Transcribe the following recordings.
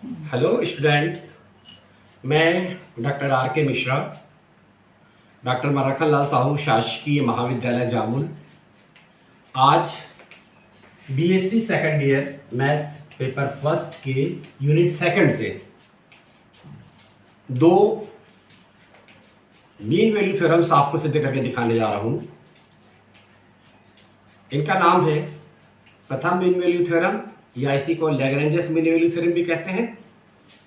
Hello students, मैं doctor R के Mishra, doctor मराखन लाल साहू शासकीय महाविद्यालय जामुल। आज BSc second year maths paper first के यूनिट सेकंड से दो मीन वैल्यू थ्योरम्स आपको सिद्ध करके दिखाने जा रहा हूँ। इनका नाम है प्रथम मीन वैल्यू थ्योरम या इसी को लैग्रेंजेस मीन वैल्यू थ्योरम भी कहते हैं,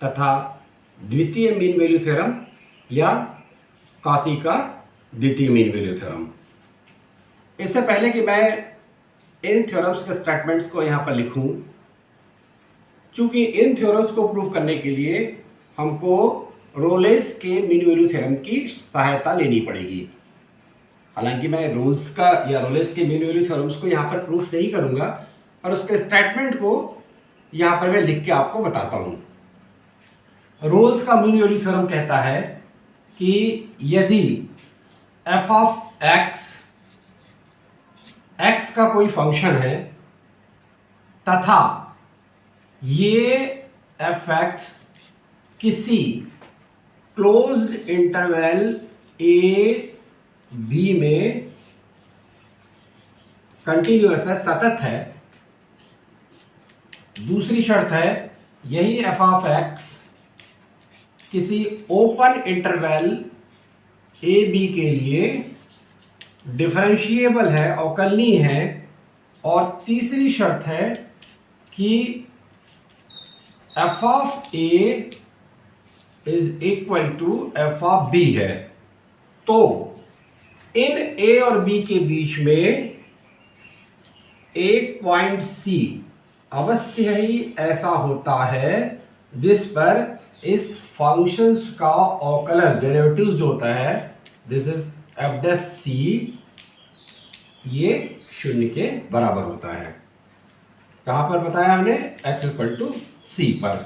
तथा द्वितीय मीन वैल्यू थ्योरम या कॉची का द्वितीय मीन वैल्यू थ्योरम। इससे पहले कि मैं इन थ्योरम्स के स्टेटमेंट्स को यहाँ पर लिखूं, चूंकि इन थ्योरम्स को प्रूव करने के लिए हमको रोलेस के मीन वैल्यू थ्योरम की सहायता लेनी पड़ेगी। हालांकि मैं रोल्स का या रोलेस के मीन वैल्यू थ्योरम्स को यहाँ पर प्रूफ नहीं करूँगा, और उसके स्टेटमेंट को यहाँ पर मैं लिख के आपको बताता हूँ। रोल्स का मीन वैल्यू थ्योरम कहता है कि यदि f ऑफ x का कोई फंक्शन है तथा ये f(x) किसी क्लोज्ड इंटरवल a b में कंटिन्यूअस है, सतत है। दूसरी शर्त है यही f ऑफ x किसी ओपन इंटरवल ए बी के लिए डिफरेंशिएबल है, अवकलनीय है। और तीसरी शर्त है कि f of a is equal to f of b है। तो इन a और b के बीच में एक पॉइंट C अवश्य ही ऐसा होता है जिस पर इस फंक्शंस का अवकलन डेरिवेटिव्स जो होता है, this is f dash c, ये 0 के बराबर होता है। कहाँ पर बताया हमने? x इक्वल टू c पर।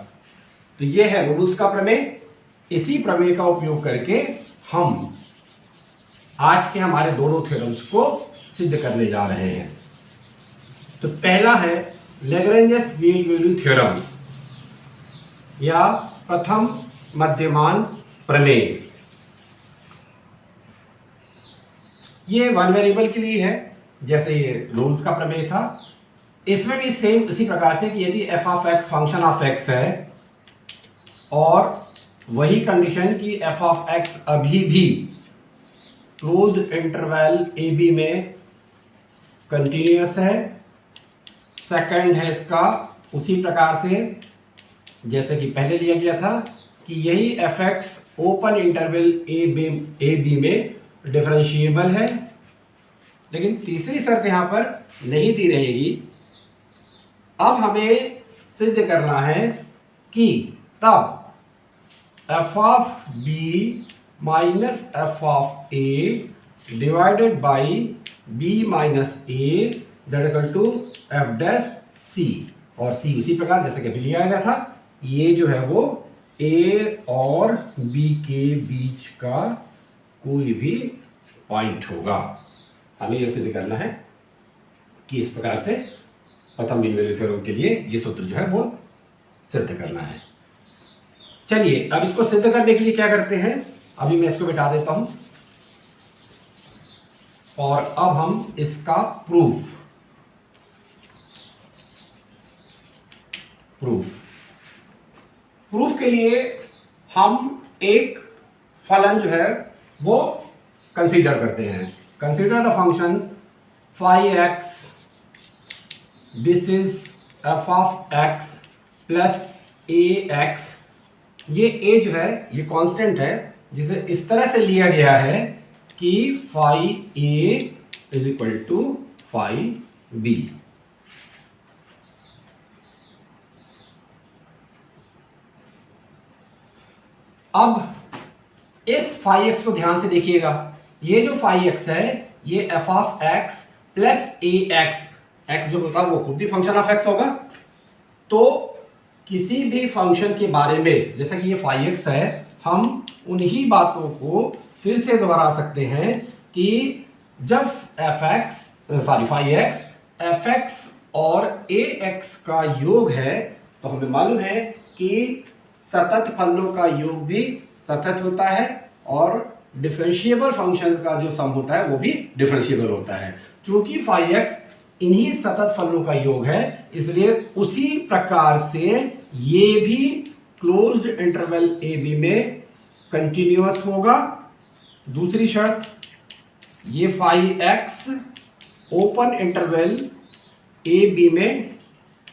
तो ये है रोल्स का प्रमेय। इसी प्रमेय का उपयोग करके हम आज के हमारे दोनों थ्योरम्स को सिद्ध करने जा रहे हैं। तो पहला है लैग्रेंजेस मीन वैल्यू थ्योरम या प्रथम मध्यमान प्रमेय। ये वन वेरिएबल के लिए है, जैसे ये रोल्स का प्रमेय था। इसमें भी सेम इसी प्रकार से कि यदि f of x function of x है और वही कंडीशन कि f ऑफ x अभी भी क्लोज इंटरवल ए बी में कंटिन्यूअस है। सेकंड है इसका उसी प्रकार से जैसे कि पहले लिया गया था कि यही f(x) open interval a b में डिफरेंशिएबल है। लेकिन तीसरी शर्त यहाँ पर नहीं दी रहेगी। अब हमें सिद्ध करना है कि तब f of b minus f of a divided by b minus a that equal to f dash c, और c उसी प्रकार जैसे कि अभी लिया गया था। ये जो है वो a और b के बीच का कोई भी पॉइंट होगा। हमें यह सिद्ध करना है कि इस प्रकार से प्रथम मीन वैल्यू थ्योरम के लिए ये सूत्र जो है वो सिद्ध करना है। चलिए अब इसको सिद्ध करने के लिए क्या करते हैं, अभी मैं इसको मिटा देता हूं और अब हम इसका प्रूफ के लिए हम एक फलन जो है वो कंसीडर करते हैं। Consider the function phi x, this is f of x plus a x. ये a जो है ये कांस्टेंट है, जिसे इस तरह से लिया गया है कि phi a is equal to phi b। अब इस फाई एक्स को ध्यान से देखिएगा। ये जो फाई एक्स है ये f of x plus a x, x जो होता है वो खुद भी फंक्शन ऑफ x होगा। तो किसी भी फंक्शन के बारे में जैसा कि ये फाई एक्स है, हम उन्हीं बातों को फिर से दोहरा सकते हैं कि जब फाई एक्स f(x) और a(x) का योग है तो हमें मालूम है कि सतत फलनों का योग भी सतत होता है और डिफरेंशिएबल फंक्शन का जो सम होता है वो भी डिफरेंशिएबल होता है। चूंकि फाई एक्स इन्हीं सतत फलनों का योग है, इसलिए उसी प्रकार से ये भी क्लोज्ड इंटरवल ए बी में कंटिन्यूअस होगा। दूसरी शर्त, ये phi x open interval a b में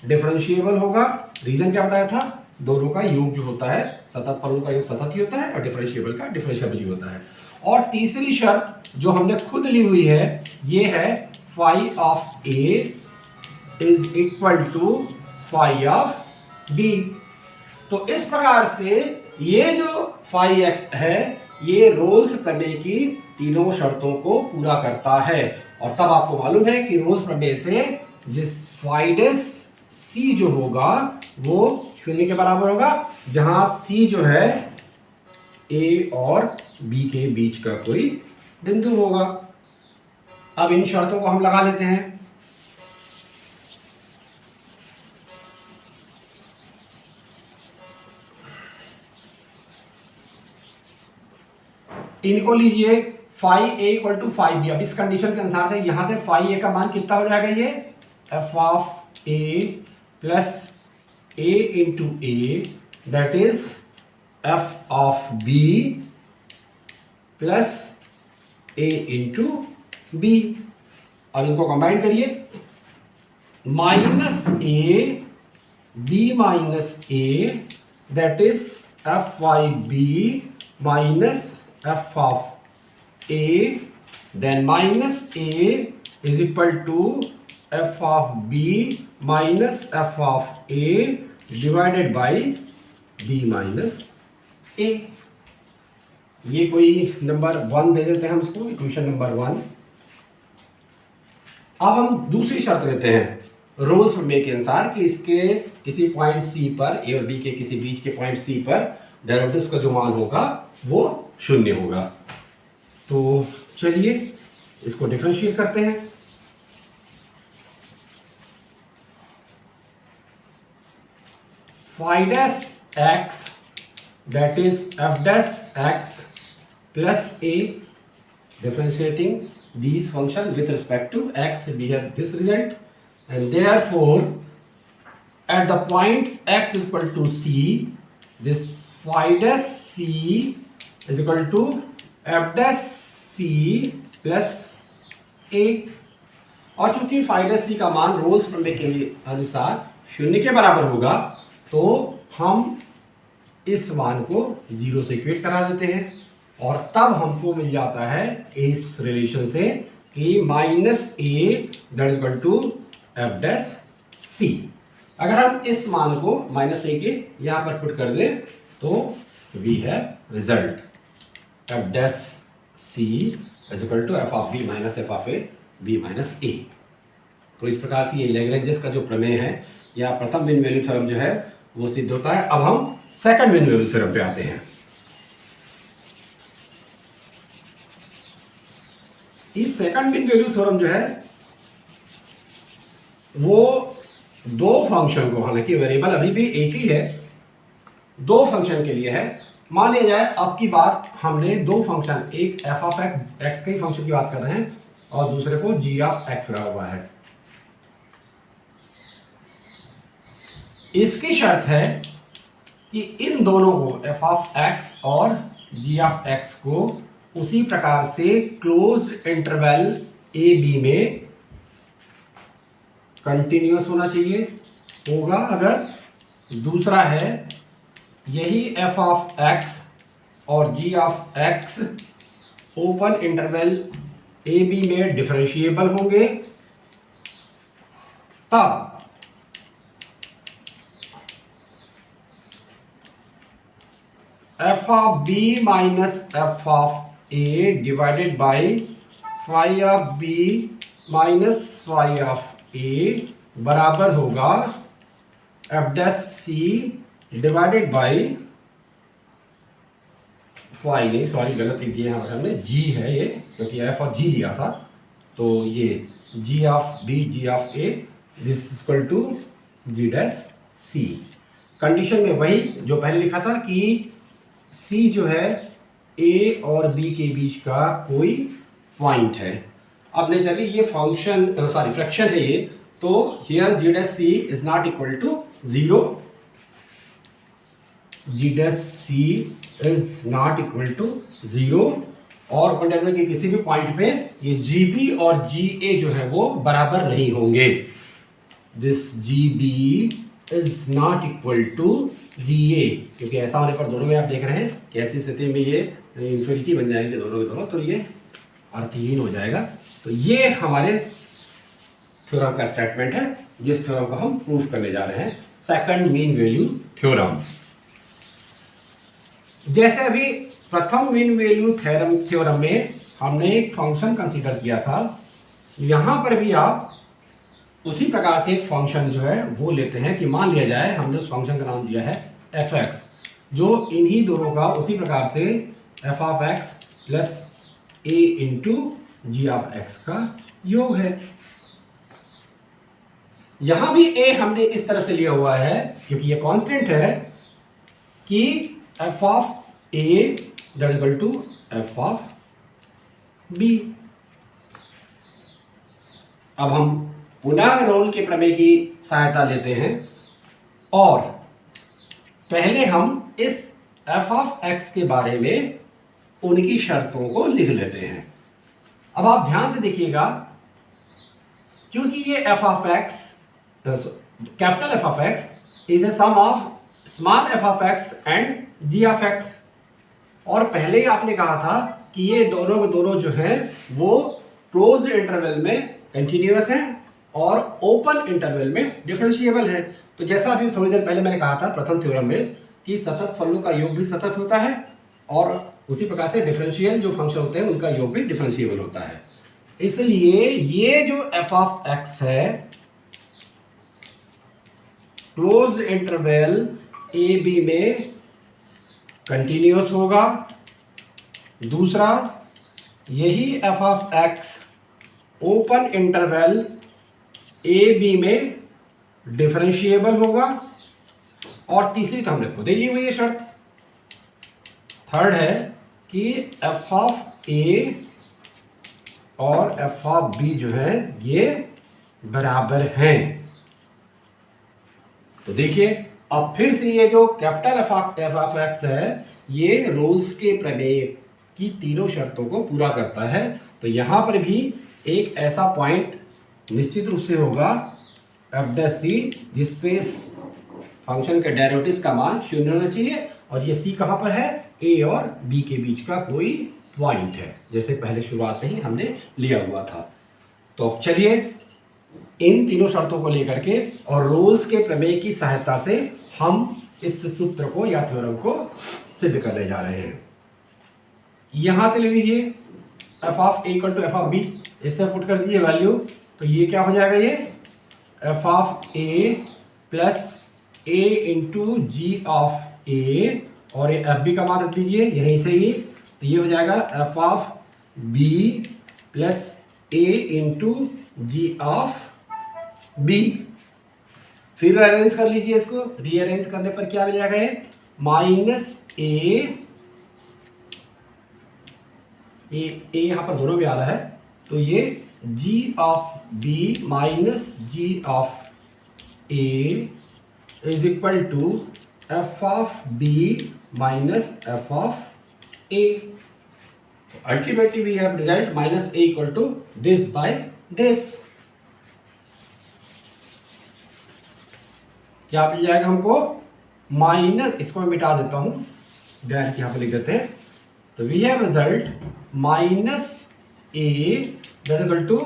डिफरेंशिएबल होगा। रीजन क्या बताया था, दोनों का योग जो होता है, सतत फलनों का योग सतत ही होता है और डिफरेंशिएबल का डिफरेंशिएबल ही होता है। और तीसरी शर्त जो हमने खुद ली हुई है, ये है phi of a is equal to phi of b. तो इस प्रकार से ये जो फाई एक्स है ये रोल्स प्रमेय की तीनों शर्तों को पूरा करता है। और तब आपको मालूम है कि रोल्स प्रमेय से जिस फाइडेस सी जो होगा वो 0 के बराबर होगा, जहां सी जो है ए और बी के बीच का कोई बिंदु होगा। अब इन शर्तों को हम लगा लेते हैं। इनको लीजिए, phi a equal to phi b. अब इस कंडीशन के अनुसार से यहां से फाई ए का मान कितना हो जाएगा, ये f of a plus a into a, that is f of b plus a into b. अब इनको कंबाइन करिए, minus a b minus a, that is f y b minus f of a, then minus a is equal to f of b minus f of a divided by b minus a। ये कोई number 1 दे देते हैं हम इसको, equation number 1। अब हम दूसरी शर्त लेते हैं रोल्स प्रमेय के अनुसार कि इसके किसी पॉइंट सी पर, ए और बी के किसी बीच के पॉइंट सी पर डेरिवेटिव्स का जो मान होगा वो 0 होगा। तो चलिए इसको डिफरेंशिएट करते हैं। Phi dash x that is f dash x plus a, differentiating these function with respect to x, we have this result, and therefore at the point x is equal to c, this phi dash c is equal to f dash c plus a। और चूंकि phi dash c का मान roles प्रमेय के अनुसार 0 के बराबर होगा, तो हम इस मान को 0 से इक्वेट करा देते हैं और तब हमको मिल जाता है इस रिलेशन से कि minus a that is equal to f dash c. अगर हम इस मान को माइनस ए के यहाँ पर पुट कर दें तो we have result f dash c is equal to f of b minus f of a b minus a. तो इस प्रकार से ये लैग्रेंज का जो प्रमेय है या प्रथम बिन वैल्यू थ्योरम जो है वो सिद्ध होता है। अब हम सेकंड बिन वैल्यू थ्योरम पे आते हैं। इस सेकंड बिन वैल्यू थ्योरम जो है वो दो फंक्शन को, हालांकि वेरिएबल अभी भी एक ही है, दो फंक्शन के लिए है। मान लिया जाए अब की बात हमने दो फंक्शन, एक एफ ऑफ एक्स, एक्स के ही फंक्शन की बात कर रहे हैं, और दूसरे को जी ऑफ एक्स रहा हुआ है। इसकी शर्त है कि इन दोनों को एफ ऑफ एक्स और जी ऑफ एक्स को उसी प्रकार से क्लोज्ड इंटरवल ए बी में कंटिन्यूअस होना चाहिए, होगा अगर दूसरा है यही एफ ऑफ एक्स और g of x open interval a b में डिफरेंशिएबल होंगे, तब f of b minus f of a divided by phi of b minus phi of a बराबर होगा f dash c divided by phi, नहीं sorry गलत लिख दिया है हमने, जी है ये, क्योंकि एफ और जी लिया था, तो ये g of b g of a this equal to g dash c. Condition में वही जो पहले लिखा था कि सी जो है ए और बी के बीच का कोई पॉइंट है। अब नेचुरली ये फंक्शन फ्रैक्शन है ये, तो here g dash c is not equal to 0, g dash c is not equal to 0 और ओपन इंटरवल के किसी भी पॉइंट पे ये जी बी और जी ए जो है वो बराबर नहीं होंगे। This g b is not equal to g a, क्योंकि ऐसा होने पर दोनों में आप देख रहे हैं कि ऐसी स्थिति में ये इन्फिनिटी बन जाएंगे दोनों के दोनों, तो ये अर्थहीन हो जाएगा। तो ये हमारे थ्योरम का स्टेटमेंट है जिस थ्योरम को हम प्रूफ करने जा रहे हैं, सेकंड मीन वैल्यू थ्योरम। जैसे अभी प्रथम मीन वैल्यू थ्योरम में हमने एक फंक्शन कंसीडर किया था, यहां पर भी आप उसी प्रकार से एक फंक्शन जो है वो लेते हैं कि मान लिया जाए हमने उस फंक्शन का नाम दिया है एफ एक्स, जो इन्हीं दोनों का उसी प्रकार से f of x plus a into g of x का योग है। यहां भी ए हमने इस तरह से लिया हुआ है क्योंकि ये कांस्टेंट है कि f of a equal to f of b. अब हम पुनः रोल के प्रमेय की सहायता लेते हैं और पहले हम इस एफ ऑफ एक्स के बारे में उनकी शर्तों को लिख लेते हैं। अब आप ध्यान से देखिएगा, क्योंकि ये f of x capital f of x is a sum of small f of x and g of x, और पहले ही आपने कहा था कि ये दोनों के दोनों जो हैं वो क्लोज्ड इंटरवल में कंटिन्यूअस हैं और ओपन इंटरवल में डिफरेंशिएबल है। तो जैसा अभी थोड़ी देर पहले मैंने कहा था प्रथम थ्योरम में कि सतत फलों का योग भी सतत होता है और उसी प्रकार से डिफरेंशियल जो फंक्शन होते हैं उनका योग भी डिफरेंशिएबल होता है। इसलिए ये जो एफ ऑफ एक्स है क्लोज्ड इंटरवल ए बी में कंटिन्यूअस होगा। दूसरा, यही f of x open interval a b में डिफरेंशिएबल होगा। और तीसरी तो हमने खुद ही ली हुई है शर्त। थर्ड है कि एफ ऑफ ए और एफ ऑफ बी जो है ये बराबर हैं। तो देखिए अब फिर से ये जो कैपिटल एफ ऑफ एक्स है ये रोल्स के प्रमेय की तीनों शर्तों को पूरा करता है। तो यहां पर भी एक ऐसा पॉइंट निश्चित रूप से होगा एफ डैश सी जिसपे फंक्शन के डेरिवेटिव्स का मान 0 होना चाहिए, और ये सी कहाँ पर है, ए और बी के बीच का कोई पॉइंट है, जैसे पहले शुरुआत में ही हमने लिया हुआ था। तो चलिए इन तीनों शर्तों को लेकर के और रोल्स के प्रमेय की सहायता से हम इस सूत्र को या थ्योरम को सिद्ध करने जा रहे हैं। यहां से ले लीजिए f of a equal to f of b, इससे पुट कर दीजिए वैल्यू, तो ये क्या हो जाएगा, ये f of a plus a into g of a, और ये एफ बी का मान रख दीजिए यहीं से ही, तो ये हो जाएगा f of b plus a into g of b. फिर अरेंज कर लीजिए इसको, रीअरेंज करने पर क्या मिल जाएगा, ये माइनस ए यहाँ पर दोनों में आ रहा है, तो ये g of b minus g of a is equal to f of b minus f of a. Ultimately we have result minus a equal to this by this. क्या मिल जाएगा हमको, माइनस, इसको मैं मिटा देता हूं, डायरेक्ट यहां पर लिख देते हैं, तो we have result minus a that is equal to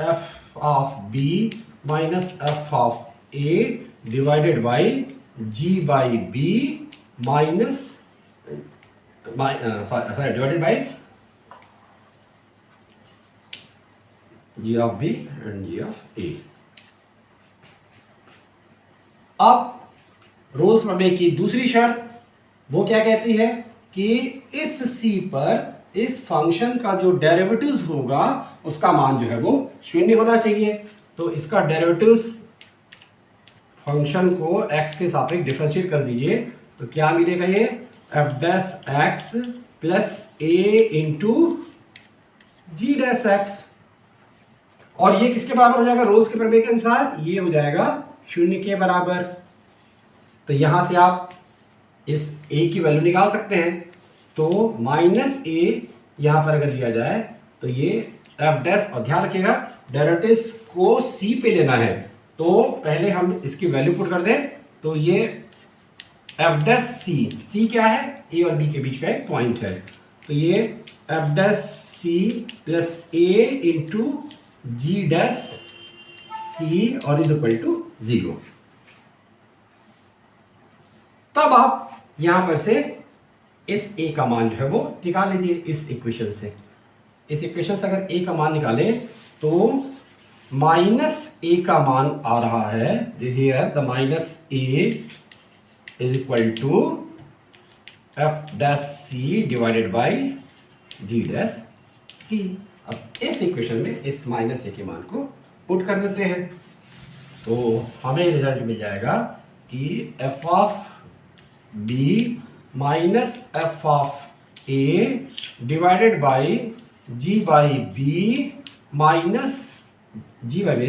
f of b minus f of a divided by g by b minus divided by g of b and g of a. अब Rolle's प्रमेय की दूसरी शर्त वो क्या कहती है कि इस c पर इस फंक्शन का जो डेरिवेटिव्स होगा उसका मान जो है वो 0 होना चाहिए। तो इसका डेरिवेटिव्स फंक्शन को x के सापेक्ष डिफरेंशिएट कर दीजिए तो क्या मिलेगा, ये F dash x plus a into ji dash x. और ये किसके बराबर हो जाएगा, रोल्स के प्रमेय के अनुसार ये हो जाएगा 0 के बराबर। तो यहां से आप इस a की वैल्यू निकाल सकते हैं। तो माइनस ए यहां पर अगर लिया जाए तो ये एफ डैश, और ध्यान रखिएगा डेरिवेटिव्स को c पे लेना है, तो पहले हम इसकी वैल्यू पुट कर दें। तो ये एफ डैश सी क्या है, ए और बी के बीच का एक पॉइंट है। तो ये F dash C plus a into ji dash c और इज इक्वल टू 0। तब आप यहां पर से इस ए का मान जो है वो निकाल लीजिए इस इक्वेशन से। इस इक्वेशन से अगर ए का मान निकालें तो माइनस ए का मान आ रहा है, here the minus a is equal to f dash c divided by g dash c. अब इस इक्वेशन में इस माइनस ए के मान को पुट कर देते हैं तो हमें रिजल्ट मिल जाएगा कि f of b minus f of a divided by g by b minus g by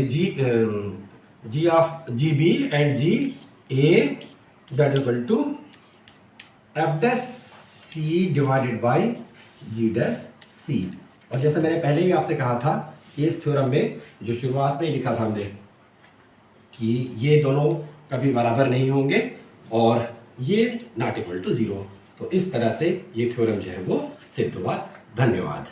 g of g b and g a that is equal to f dash c divided by g dash c. और जैसे मैंने पहले ही आपसे कहा था इस theorem में जो शुरुआत में ही लिखा था हमने कि ये दोनों कभी बराबर नहीं होंगे और ये नॉट इक्वल टू 0। तो इस तरह से ये थ्योरम जो है वो सिद्ध हुआ। धन्यवाद।